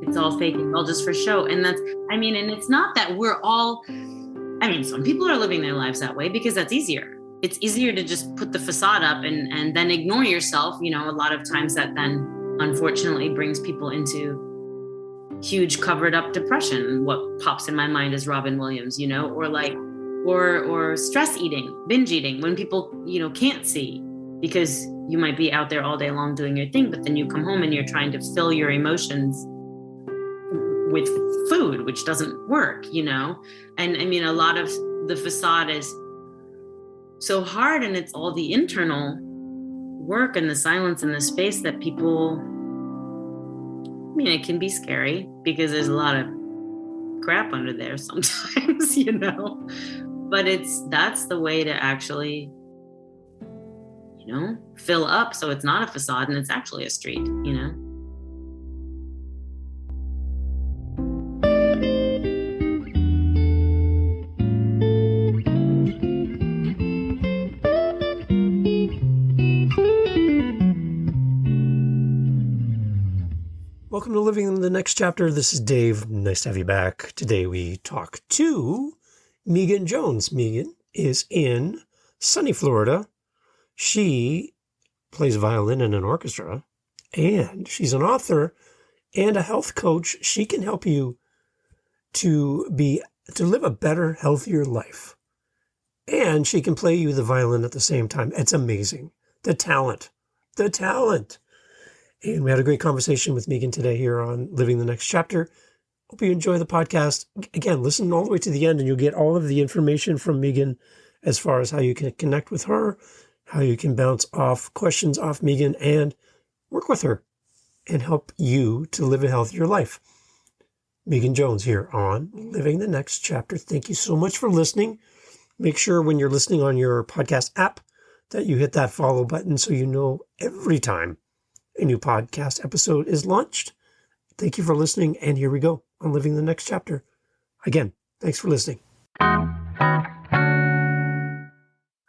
it's all fake, it's all just for show. And and it's not that we're all, some people are living their lives that way because that's easier. It's easier to just put the facade up and then ignore yourself. A lot of times that then unfortunately brings people into huge covered up depression. What pops in my mind is Robin Williams, or stress eating, binge eating, when people, can't see because you might be out there all day long doing your thing, but then you come home and you're trying to fill your emotions with food, which doesn't work, And a lot of the facade is so hard, and it's all the internal work and the silence and the space that people, it can be scary because there's a lot of crap under there sometimes, but that's the way to actually, fill up. So it's not a facade and it's actually a street, Welcome to Living in the Next Chapter. This is Dave. Nice to have you back. Today we talk to Meghan Jones. Meghan is in sunny Florida. She plays violin in an orchestra, and she's an author and a health coach. She can help you to live a better, healthier life. And she can play you the violin at the same time. It's amazing. The talent. And we had a great conversation with Meghan today here on Living the Next Chapter. Hope you enjoy the podcast. Again, listen all the way to the end and you'll get all of the information from Meghan as far as how you can connect with her, how you can bounce off questions off Meghan and work with her and help you to live a healthier life. Meghan Jones here on Living the Next Chapter. Thank you so much for listening. Make sure when you're listening on your podcast app that you hit that follow button so you know every time a new podcast episode is launched. Thank you for listening. And here we go on Living the Next Chapter. Again, thanks for listening.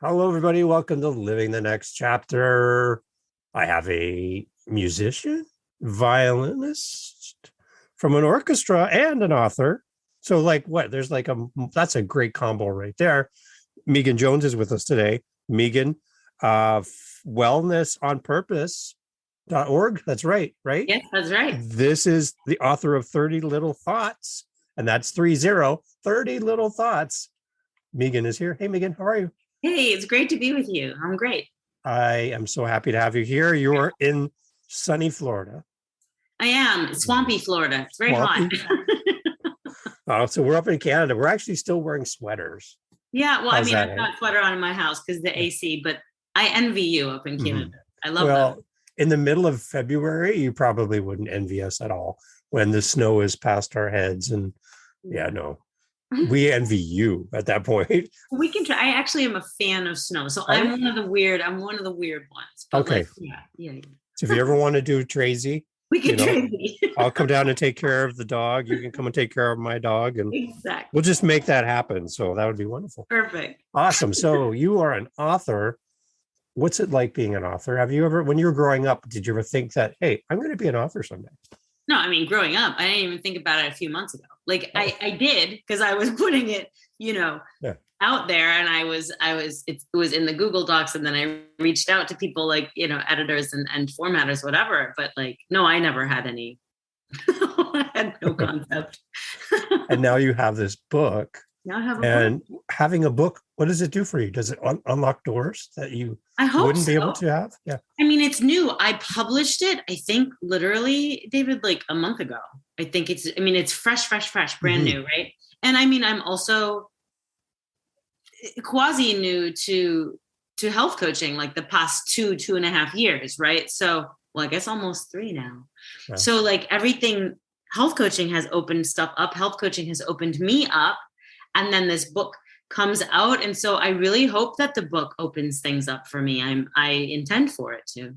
Hello, everybody. Welcome to Living the Next Chapter. I have a musician, violinist from an orchestra and an author. So that's a great combo right there. Meghan Jones is with us today. Meghan, Wellness on Purpose.org. That's right? Yes, that's right. This is the author of 30 Little Thoughts, and that's 30 Little Thoughts. Meghan is here. Hey, Meghan, how are you? Hey, it's great to be with you. I'm great. I am so happy to have you here. You're in sunny Florida. I am. Swampy Florida. It's very hot. So we're up in Canada. We're actually still wearing sweaters. Yeah, well, I've got a sweater on in my house because the AC, but I envy you up in Canada. I love that. In the middle of February, you probably wouldn't envy us at all when the snow is past our heads. And we envy you at that point. We can try. I actually am a fan of snow. So I'm one of the weird ones. Okay. Yeah. So if you ever want to do Tracy, we can Tracy. I'll come down and take care of the dog. You can come and take care of my dog. And exactly. We'll just make that happen. So that would be wonderful. Perfect. Awesome. So you are an author. What's it like being an author? Have you ever, when you were growing up, did you ever think that, hey, I'm going to be an author someday? No, growing up, I didn't even think about it a few months ago. I did because I was putting it, out there, and it was in the Google Docs, and then I reached out to people editors and formatters, whatever. But no, I never had any. I had no concept. And now you have this book. Now I have a book. Having a book, what does it do for you? Does it unlock doors that you wouldn't be able to have? Yeah. It's new. I published it, I think, literally, David, a month ago. I think it's fresh, brand new, right? And I'm also quasi new to health coaching, the past 2.5 years, right? So, I guess almost 3 now. Yeah. So everything, health coaching has opened stuff up. Health coaching has opened me up. And then this book comes out. And so I really hope that the book opens things up for me. I intend for it to.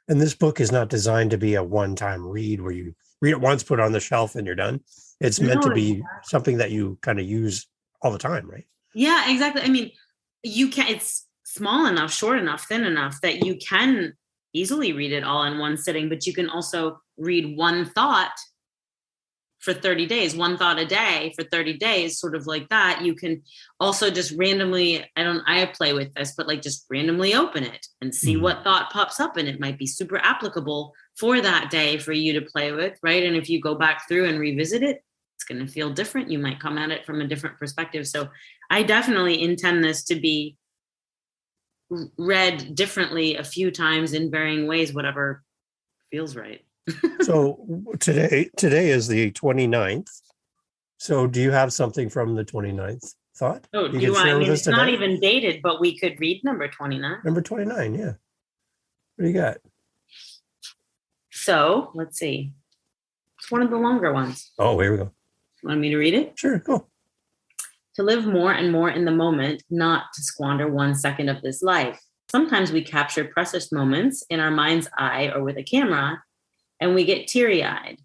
And this book is not designed to be a one-time read where you read it once, put it on the shelf, and you're done. It's meant to be something that you kind of use all the time, right? Yeah, exactly. It's small enough, short enough, thin enough that you can easily read it all in one sitting, but you can also read one thought for 30 days, one thought a day for 30 days, sort of like that. You can also just randomly, I play with this, but like just randomly open it and see what thought pops up. And it might be super applicable for that day for you to play with, right? And if you go back through and revisit it, it's going to feel different. You might come at it from a different perspective. So I definitely intend this to be read differently a few times in varying ways, whatever feels right. So today is the 29th. So do you have something from the 29th thought? Oh, do you want, I mean, it's not even dated, but we could read number 29. Number 29, yeah. What do you got? So let's see. It's one of the longer ones. Oh, here we go. Want me to read it? Sure, go. To live more and more in the moment, not to squander 1 second of this life. Sometimes we capture precious moments in our mind's eye or with a camera, and we get teary-eyed.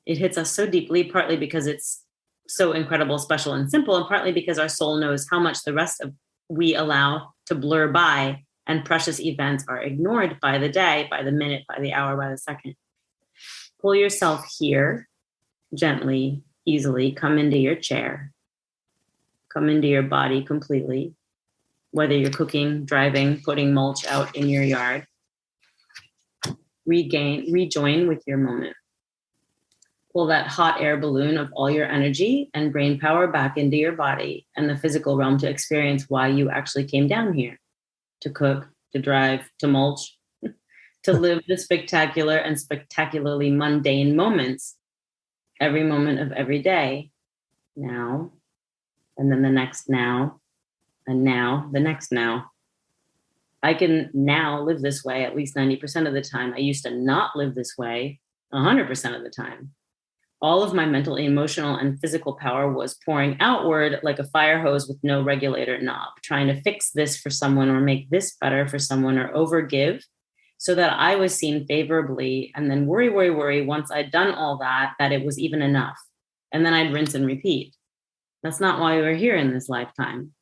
It hits us so deeply, partly because it's so incredible, special, and simple, and partly because our soul knows how much the rest of we allow to blur by, and precious events are ignored by the day, by the minute, by the hour, by the second. Pull yourself here, gently, easily, come into your chair. Come into your body completely, whether you're cooking, driving, putting mulch out in your yard. Rejoin with your moment. Pull that hot air balloon of all your energy and brain power back into your body and the physical realm to experience why you actually came down here. To cook, to drive, to mulch, to live the spectacular and spectacularly mundane moments, every moment of every day, now, and then the next now, and now, the next now. I can now live this way at least 90% of the time. I used to not live this way 100% of the time. All of my mental, emotional, and physical power was pouring outward like a fire hose with no regulator knob, trying to fix this for someone or make this better for someone or overgive so that I was seen favorably, and then worry once I'd done all that it was even enough. And then I'd rinse and repeat. That's not why we're here in this lifetime.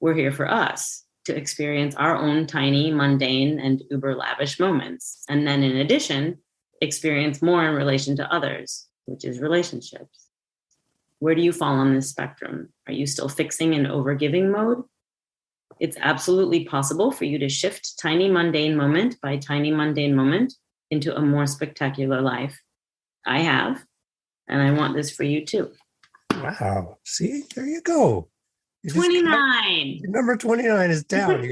We're here for us to experience our own tiny, mundane, and uber lavish moments. And then in addition, experience more in relation to others, which is relationships. Where do you fall on this spectrum? Are you still fixing in overgiving mode? It's absolutely possible for you to shift tiny mundane moment by tiny mundane moment into a more spectacular life. I have, and I want this for you too. Wow. See, there you go. 29. Number 29 is down. You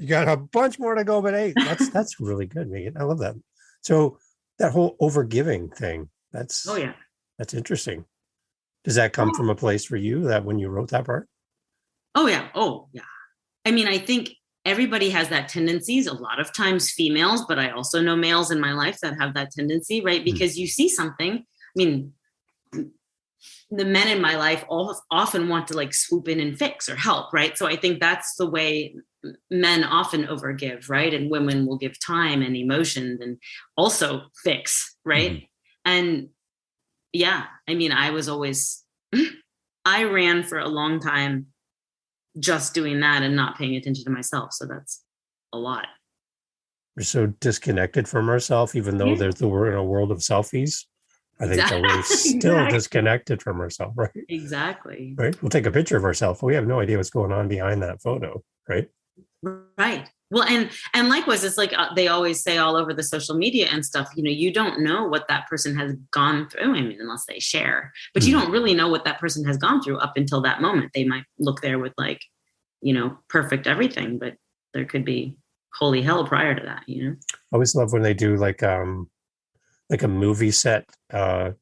got a bunch more to go, but hey, that's really good, Megan. I love that. So that whole overgiving thing, that's interesting. Does that come from a place for you that when you wrote that part? Oh yeah. I mean, I think everybody has that tendencies, a lot of times females, but I also know males in my life that have that tendency, right? Because you see something. I mean, the men in my life often want to like swoop in and fix or help, right? So I think that's the way men often overgive, right? And women will give time and emotions and also fix, right? And yeah, I mean, I ran for a long time just doing that and not paying attention to myself. So that's a lot. We're so disconnected from ourselves, even though we're in a world of selfies. I think that we're still disconnected from ourselves, right? Exactly. Right. We'll take a picture of ourselves. We have no idea what's going on behind that photo, right? Right. Well, and likewise, it's like they always say all over the social media and stuff, you don't know what that person has gone through. I mean, unless they share, but you don't really know what that person has gone through up until that moment. They might look there with like, perfect everything, but there could be holy hell prior to that, I always love when they do like a movie set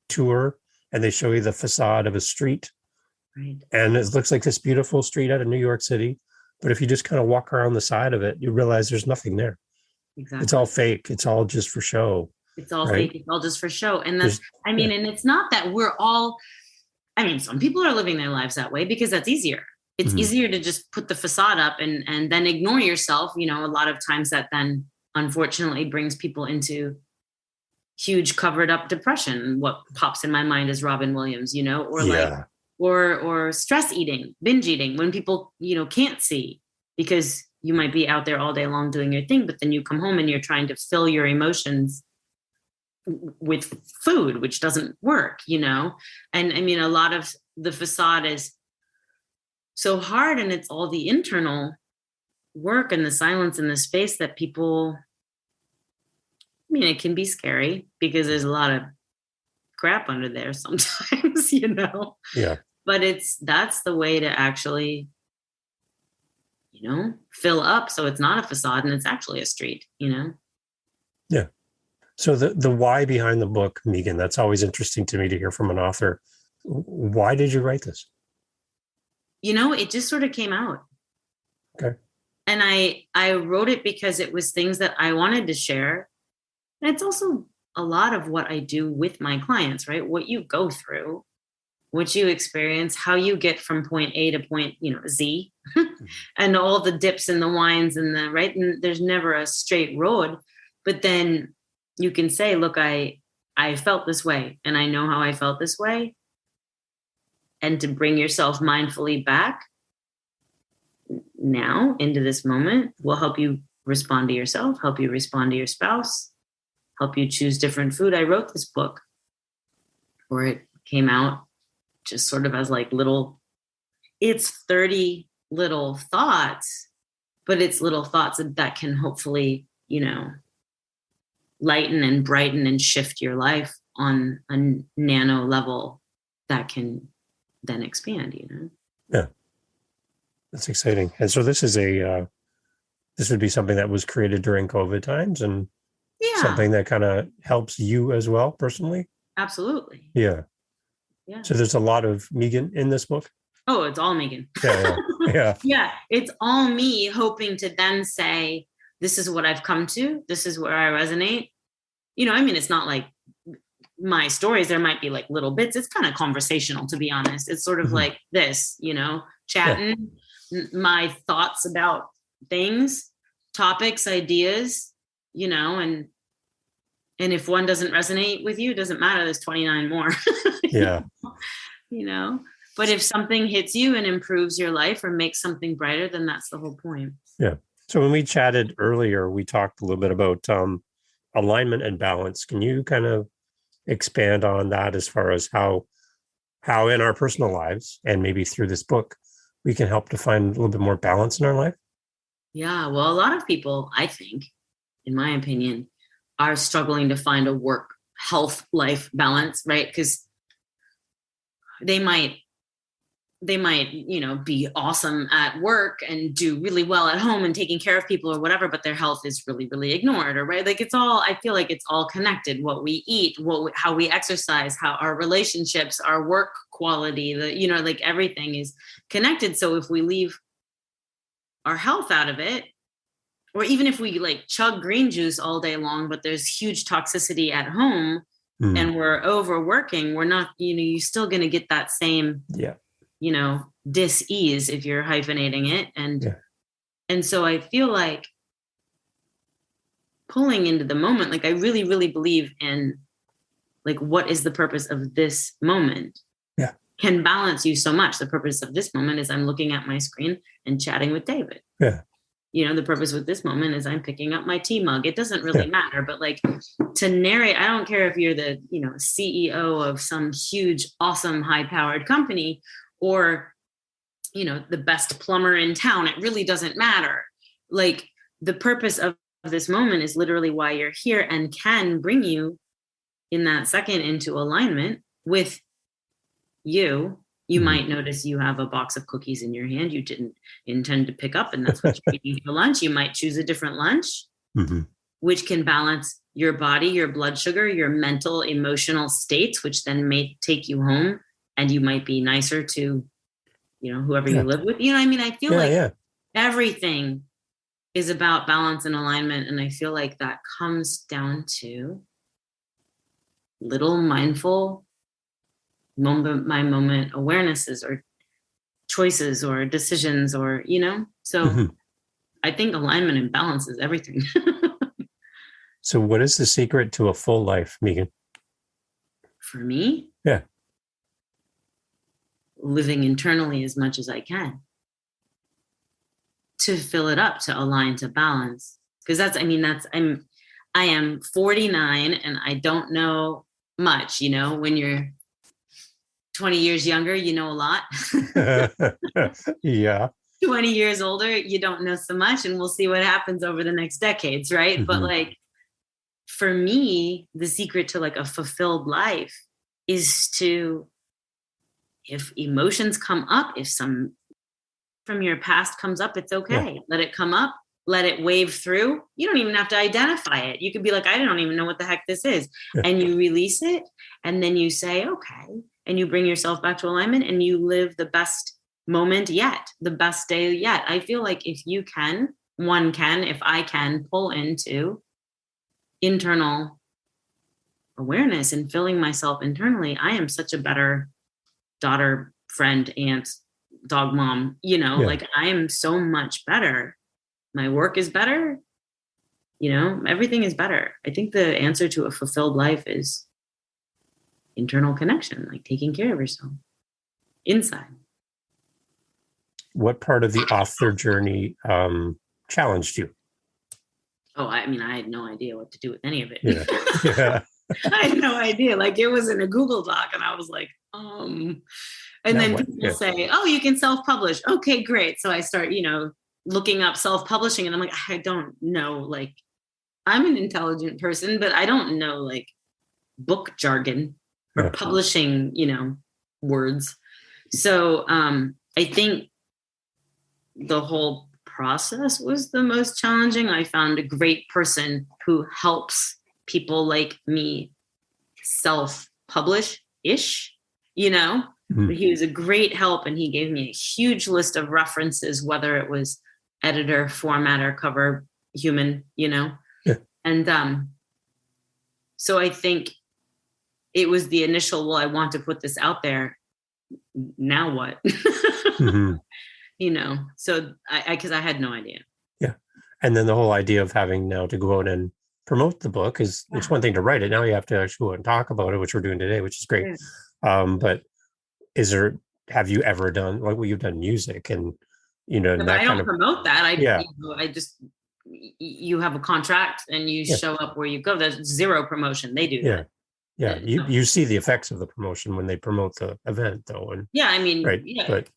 tour and they show you the facade of a street. Right. And it looks like this beautiful street out of New York City. But if you just kind of walk around the side of it, you realize there's nothing there. Exactly. It's all fake. It's all just for show. It's all fake. It's all just for show. And that's, and it's not that we're all, some people are living their lives that way because that's easier. It's easier to just put the facade up and then ignore yourself. A lot of times that then unfortunately brings people into huge covered up depression. What pops in my mind is Robin Williams, or stress eating, binge eating, when people, can't see because you might be out there all day long doing your thing, but then you come home and you're trying to fill your emotions with food, which doesn't work, And I mean, a lot of the facade is so hard, and it's all the internal work and the silence and the space that people, I mean, it can be scary because there's a lot of crap under there sometimes, Yeah. But that's the way to actually, fill up. So it's not a facade and it's actually a street, Yeah. So the why behind the book, Meghan, that's always interesting to me to hear from an author. Why did you write this? It just sort of came out. Okay. And I wrote it because it was things that I wanted to share. And it's also a lot of what I do with my clients, right? What you go through, what you experience, how you get from point A to point, Z, and all the dips and the wines and right. And there's never a straight road, but then you can say, look, I felt this way and I know how I felt this way. And to bring yourself mindfully back now into this moment will help you respond to yourself, help you respond to your spouse, help you choose different food. I wrote this book where it came out just sort of as like it's 30 little thoughts, but it's little thoughts that can hopefully, lighten and brighten and shift your life on a nano level that can then expand, Yeah. That's exciting. And so this is this would be something that was created during COVID times and something that kind of helps you as well personally. Absolutely. Yeah. Yeah. So there's a lot of Meghan in this book. Oh, it's all Meghan. Yeah. Yeah. It's all me hoping to then say, this is what I've come to. This is where I resonate. I mean, it's not like my stories. There might be like little bits. It's kind of conversational, to be honest. It's sort of like this, chatting my thoughts about things, topics, ideas, and if one doesn't resonate with you, it doesn't matter. There's 29 more. Yeah. But if something hits you and improves your life or makes something brighter, then that's the whole point. Yeah. So when we chatted earlier, we talked a little bit about alignment and balance. Can you kind of expand on that as far as how in our personal lives and maybe through this book, we can help to find a little bit more balance in our life? Yeah. Well, a lot of people, I think, in my opinion, are struggling to find a work health life balance, right? Because they might, be awesome at work and do really well at home and taking care of people or whatever, but their health is really, really ignored, or right. Like I feel like it's all connected. What we eat, how we exercise, how our relationships, our work quality, like everything is connected. So if we leave our health out of it, or even if we like chug green juice all day long, but there's huge toxicity at home and we're overworking, we're not, you're still going to get that same, dis-ease if you're hyphenating it. And so I feel like pulling into the moment, like I really, really believe in like, what is the purpose of this moment? Yeah. Can balance you so much. The purpose of this moment is I'm looking at my screen and chatting with David. Yeah. The purpose with this moment is I'm picking up my tea mug. It doesn't really matter, but like to narrate, I don't care if you're the, CEO of some huge, awesome, high-powered company or, the best plumber in town. It really doesn't matter. Like the purpose of this moment is literally why you're here and can bring you in that second into alignment with you. You might notice you have a box of cookies in your hand you didn't intend to pick up, and that's what you're eating for lunch. You might choose a different lunch, which can balance your body, your blood sugar, your mental, emotional states, which then may take you home, and you might be nicer to, whoever you live with. I mean, I feel like everything is about balance and alignment, and I feel like that comes down to little mindful moment by moment awarenesses or choices or decisions or so I think alignment and balance is everything. So what is the secret to a full life, Meghan? For me, living internally as much as I can to fill it up, to align, to balance, because I am 49 and I don't know much. When you're 20 years younger, you know a lot. Yeah. 20 years older, you don't know so much, and we'll see what happens over the next decades, right? Mm-hmm. But like, for me, the secret to like a fulfilled life is to, if emotions come up, if some from your past comes up, it's okay. Let it come up, let it wave through. You don't even have to identify it. You could be like, I don't even know what the heck this is. And you release it, and then you say, okay, and you bring yourself back to alignment, and you live the best moment yet, the best day yet. I feel like if I can pull into internal awareness and filling myself internally, I am such a better daughter, friend, aunt, dog mom, like I am so much better. My work is better, everything is better. I think the answer to a fulfilled life is internal connection, like taking care of yourself inside. What part of the author journey challenged you? Oh, I mean, I had no idea what to do with any of it. Yeah. I had no idea. Like, it was in a Google Doc, and I was like, and then people say, oh, you can self-publish. Okay, great. So I start, looking up self-publishing, and I'm like, I don't know. Like, I'm an intelligent person, but I don't know like book jargon or publishing, words. So I think the whole process was the most challenging. I found a great person who helps people like me self-publish-ish, Mm-hmm. But he was a great help, and he gave me a huge list of references, whether it was editor, formatter, cover, human, And so I think it was the initial, well, I want to put this out there. Now what? Mm-hmm. So because I had no idea. Yeah. And then the whole idea of having now to go out and promote the book it's one thing to write it. Now you have to actually go and talk about it, which we're doing today, which is great. Yeah. But have you ever done, like, well, you've done music and, But I don't promote that. I just, you have a contract and you show up where you go. There's zero promotion. They do that. Yeah. You see the effects of the promotion when they promote the event, though. And I mean, right. Yeah. But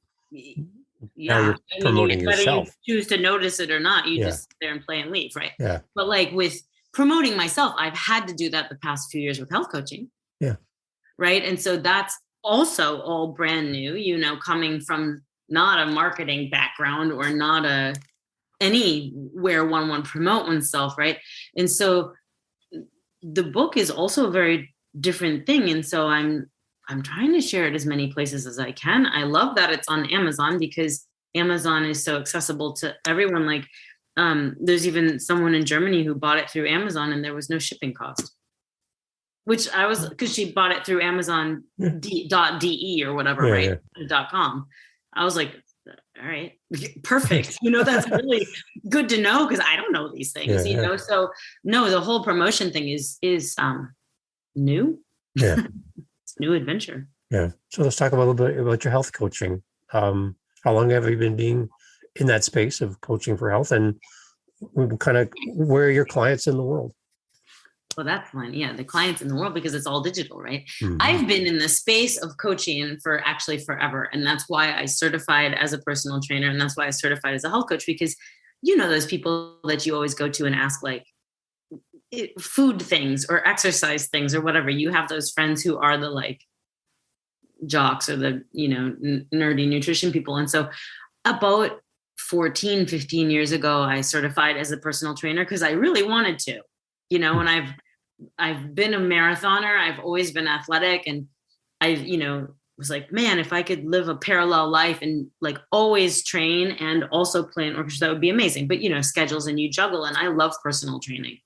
now you're promoting yourself. Whether you choose to notice it or not, you just sit there and play and leave, right? Yeah. But like with promoting myself, I've had to do that the past few years with health coaching. Yeah. Right. And so that's also all brand new, coming from not a marketing background or not anywhere one promote oneself, right? And so the book is also a very different thing. And so I'm trying to share it as many places as I can. I love that it's on Amazon, because Amazon is so accessible to everyone. Like there's even someone in Germany who bought it through Amazon and there was no shipping cost. Which because she bought it through Amazon.de or whatever, right? .com. I was like, all right, perfect. That's really good to know, because I don't know these things, So no, the whole promotion thing is new. Yeah. It's new adventure. Yeah. So let's talk a little bit about your health coaching. How long have you been being in that space of coaching for health, and kind of where are your clients in the world? Well, that's fine. Yeah, the clients in the world, because it's all digital, right? Mm-hmm. I've been in the space of coaching for actually forever. And that's why I certified as a personal trainer. And that's why I certified as a health coach, because those people that you always go to and ask like food things or exercise things or whatever. You have those friends who are the like jocks or the, nerdy nutrition people. And so about 14, 15 years ago, I certified as a personal trainer because I really wanted to, and I've been a marathoner. I've always been athletic. And I, was like, man, if I could live a parallel life and like always train and also play an orchestra, that would be amazing. But, schedules and you juggle. And I love personal training.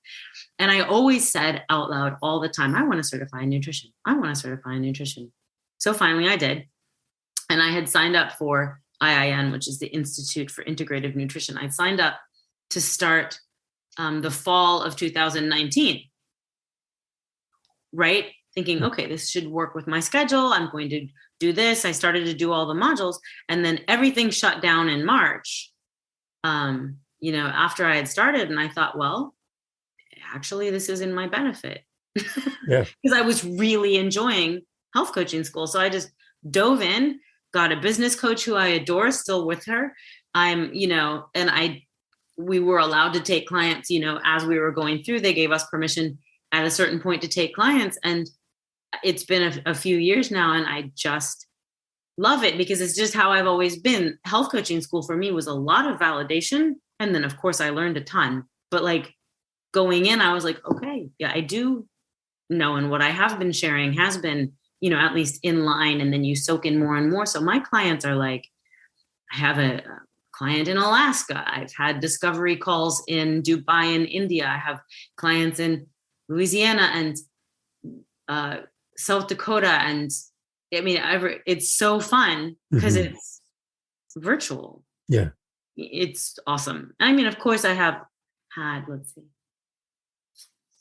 And I always said out loud all the time, I want to certify in nutrition. I want to certify in nutrition. So finally I did. And I had signed up for IIN, which is the Institute for Integrative Nutrition. I signed up to start the fall of 2019. Right? Thinking, okay, this should work with my schedule. I'm going to do this. I started to do all the modules, and then everything shut down in March, after I had started. And I thought, well, actually, this is in my benefit. Yeah. Because I was really enjoying health coaching school. So I just dove in, got a business coach who I adore, still with her. We were allowed to take clients, as we were going through. They gave us permission at a certain point to take clients. And it's been a few years now, and I just love it because it's just how I've always been. Health coaching school for me was a lot of validation. And then, of course, I learned a ton. But like going in, I was like, okay, yeah, I do know. And what I have been sharing has been, at least in line. And then you soak in more and more. So my clients are like, I have a client in Alaska. I've had discovery calls in Dubai and India. I have clients in Louisiana and South Dakota. And I mean, it's so fun because it's virtual. Yeah. It's awesome. I mean, of course, I have had,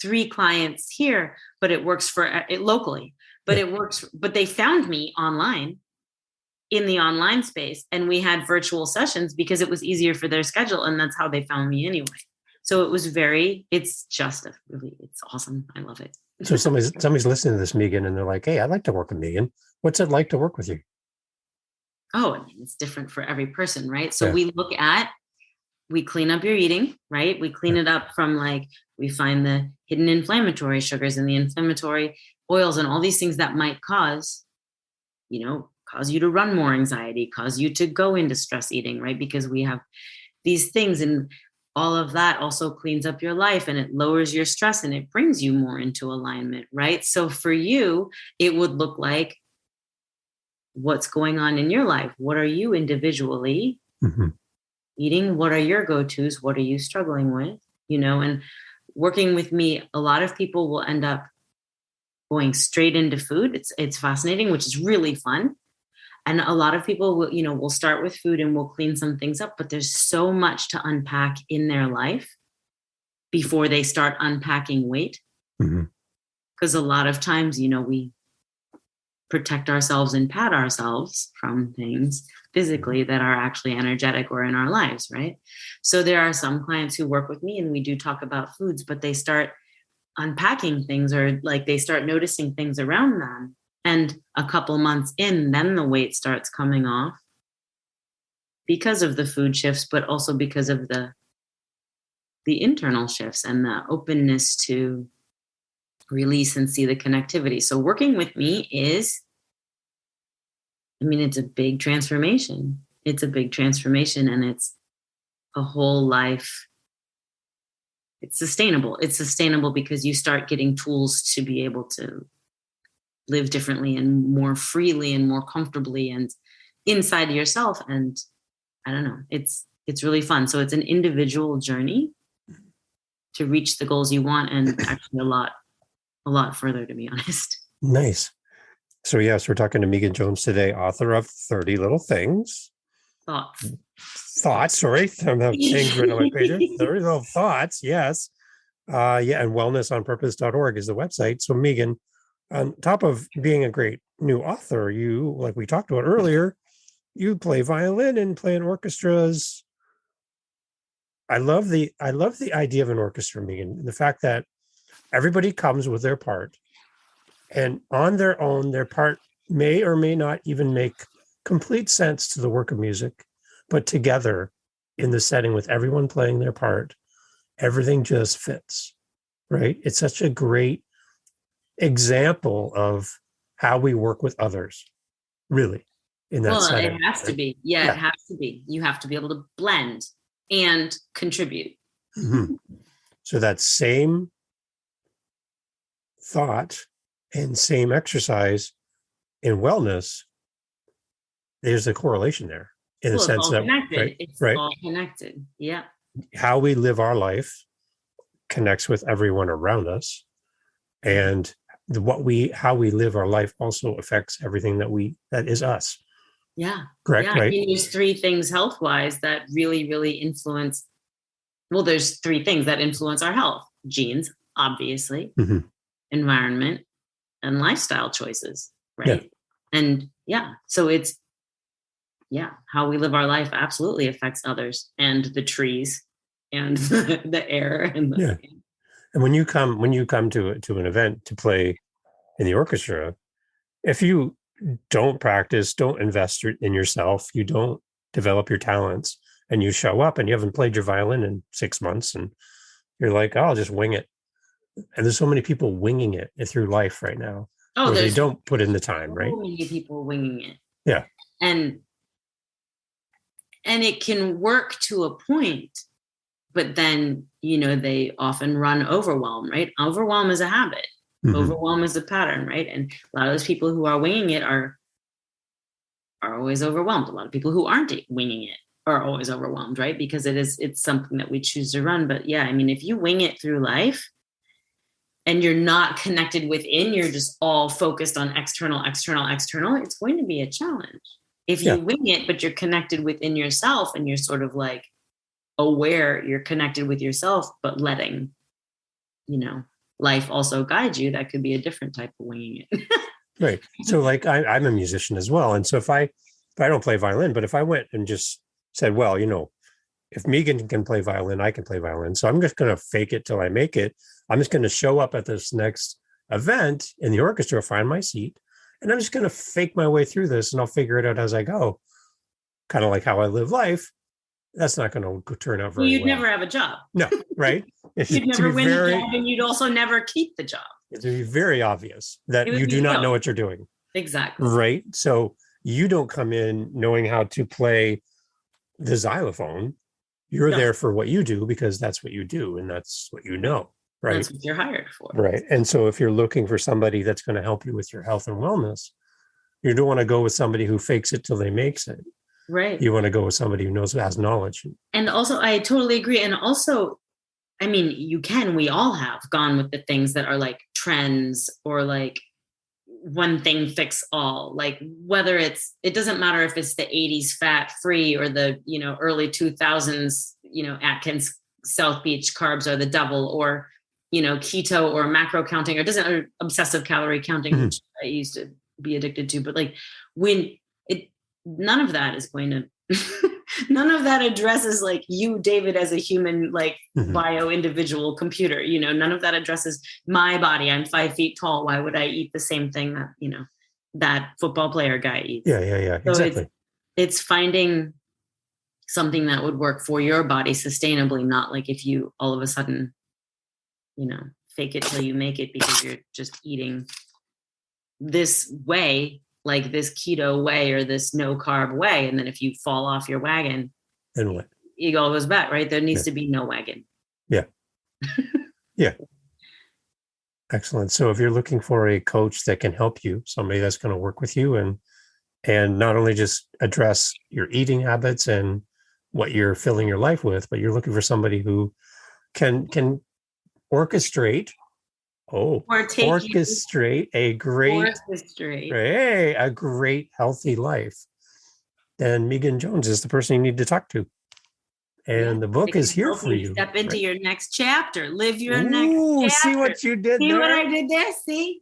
3 clients here, but it works for it locally. But it works. But they found me online in the online space, and we had virtual sessions because it was easier for their schedule, and that's how they found me anyway. So it's awesome. I love it. So somebody's listening to this, Meghan, and they're like, hey, I'd like to work with Meghan. What's it like to work with you? Oh, I mean, it's different for every person, right? So we clean up your eating, right? We clean it up from we find the hidden inflammatory sugars and the inflammatory oils and all these things that might cause you to run more anxiety, cause you to go into stress eating, right? Because we have these things, and all of that also cleans up your life, and it lowers your stress, and it brings you more into alignment, right? So for you, it would look like what's going on in your life. What are you individually eating? What are your go-tos? What are you struggling with? And working with me, a lot of people will end up going straight into food. It's fascinating, which is really fun. And a lot of people will start with food and we'll clean some things up, but there's so much to unpack in their life before they start unpacking weight. Because a lot of times, we protect ourselves and pat ourselves from things physically that are actually energetic or in our lives, right? So there are some clients who work with me and we do talk about foods, but they start unpacking things, or they start noticing things around them. And a couple months in, then the weight starts coming off because of the food shifts, but also because of the internal shifts and the openness to release and see the connectivity. So working with me it's a big transformation. It's a big transformation, and it's a whole life. It's sustainable. It's sustainable because you start getting tools to be able to live differently and more freely and more comfortably and inside yourself. And I don't know, it's really fun. So it's an individual journey to reach the goals you want, and actually a lot further, to be honest. Nice. So yes, we're talking to Meghan Jones today, author of 30 Little Things. Thoughts, sorry. I'm having things written on my page. 30 Little Thoughts, yes. And wellnessonpurpose.org is the website. So Meghan, on top of being a great new author, you, like we talked about earlier, you play violin and play in orchestras. I love the idea of an orchestra, Meghan, the fact that everybody comes with their part, and on their own, their part may or may not even make complete sense to the work of music, but together in the setting with everyone playing their part, everything just fits, right? It's such a great example of how we work with others, really, in that setting. It has to be. Yeah, it has to be. You have to be able to blend and contribute. So that same thought and same exercise in wellness, there's a correlation there in the sense that it's all connected. Yeah. How we live our life connects with everyone around us, and how we live our life also affects everything that is us. Yeah. Correct. Yeah. Right. I mean, there's 3 things health-wise that really, really influence. Well, there's 3 things that influence our health: genes, obviously, environment, and lifestyle choices. Right. Yeah. And so it's, how we live our life absolutely affects others and the trees and the air and And when you come to an event to play in the orchestra, if you don't practice, don't invest in yourself, you don't develop your talents, and you show up and you haven't played your violin in 6 months, and you're like, oh, I'll just wing it. And there's so many people winging it through life right now, where they don't put in the time, right? So many people winging it. Yeah. And it can work to a point, but then, they often run overwhelm, right? Overwhelm is a habit. Mm-hmm. Overwhelm is a pattern, right? And a lot of those people who are winging it are always overwhelmed. A lot of people who aren't winging it are always overwhelmed, right? Because it's something that we choose to run. But yeah, I mean, if you wing it through life and you're not connected within, you're just all focused on external, it's going to be a challenge. If you wing it, but you're connected within yourself and you're sort of like aware, you're connected with yourself, but letting, life also guide you, that could be a different type of winging it. Right. So like I'm a musician as well. And so if I don't play violin, but if I went and just said, well, if Megan can play violin, I can play violin. So I'm just going to fake it till I make it. I'm just going to show up at this next event in the orchestra, find my seat, and I'm just going to fake my way through this, and I'll figure it out as I go. Kind of like how I live life. That's not going to turn out very well. You'd never have a job. No, right? You'd never win the job, and you'd also never keep the job. It would be very obvious that you do not know what you're doing. Exactly. Right? So you don't come in knowing how to play the xylophone. You're there for what you do because that's what you do and that's what you know, right? That's what you're hired for. Right. And so if you're looking for somebody that's going to help you with your health and wellness, you don't want to go with somebody who fakes it till they makes it. Right. You want to go with somebody who has knowledge. And also, I totally agree. And also, I mean, we all have gone with the things that are like trends or like one thing fix all, like whether it doesn't matter if it's the 80s fat free or the, early 2000s, Atkins South Beach carbs are the devil, or, keto or macro counting, or obsessive calorie counting, which I used to be addicted to. But like none of that is going to, none of that addresses like you, David, as a human, like bio individual computer, none of that addresses my body. I'm 5 feet tall. Why would I eat the same thing that, that football player guy eats? Yeah. So exactly. It's finding something that would work for your body sustainably, not like if you all of a sudden, fake it till you make it because you're just eating this way, like this keto way or this no carb way. And then if you fall off your wagon, then what? It all goes back, right? There needs to be no wagon. Yeah. Yeah. Excellent. So if you're looking for a coach that can help you, somebody that's going to work with you and not only just address your eating habits and what you're filling your life with, but you're looking for somebody who can orchestrate a great healthy life, then Meghan Jones is the person you need to talk to. And the book is here for you. Step into your next chapter. Live your next chapter. See what you did there? See what I did there? See?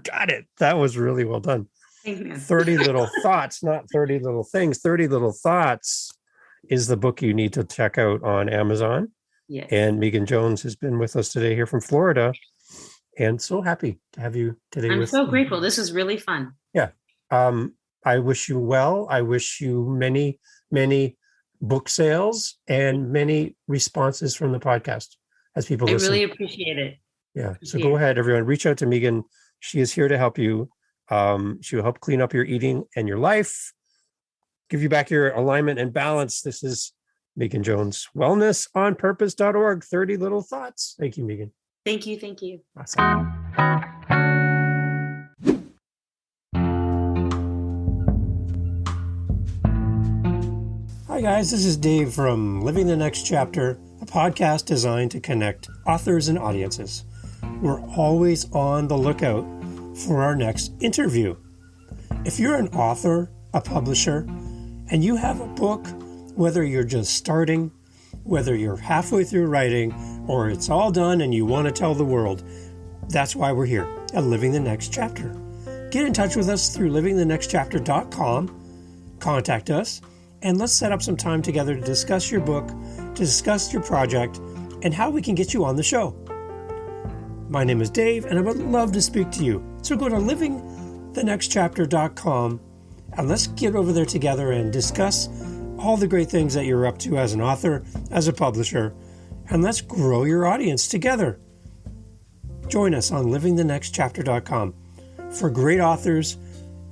Got it. That was really well done. Thank you. 30 Little Thoughts, not 30 Little Things. 30 Little Thoughts is the book you need to check out on Amazon. Yes. And Meghan Jones has been with us today here from Florida. And so happy to have you today. I'm so grateful. This was really fun. Yeah. I wish you well. I wish you many, many book sales and many responses from the podcast as people listen. I really appreciate it. Yeah. So go ahead, everyone. Reach out to Meghan. She is here to help you. She will help clean up your eating and your life, give you back your alignment and balance. This is Meghan Jones, wellnessonpurpose.org, 30 Little Thoughts. Thank you, Meghan. Thank you. Thank you. Awesome. Hi, guys. This is Dave from Living the Next Chapter, a podcast designed to connect authors and audiences. We're always on the lookout for our next interview. If you're an author, a publisher, and you have a book, whether you're just starting, whether you're halfway through writing, or it's all done and you want to tell the world, that's why we're here at Living the Next Chapter. Get in touch with us through livingthenextchapter.com, contact us, and let's set up some time together to discuss your book, to discuss your project, and how we can get you on the show. My name is Dave, and I would love to speak to you. So go to livingthenextchapter.com and let's get over there together and discuss all the great things that you're up to as an author, as a publisher, and let's grow your audience together. Join us on livingthenextchapter.com for great authors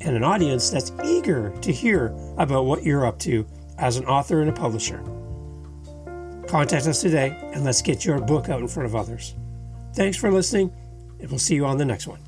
and an audience that's eager to hear about what you're up to as an author and a publisher. Contact us today and let's get your book out in front of others. Thanks for listening, and we'll see you on the next one.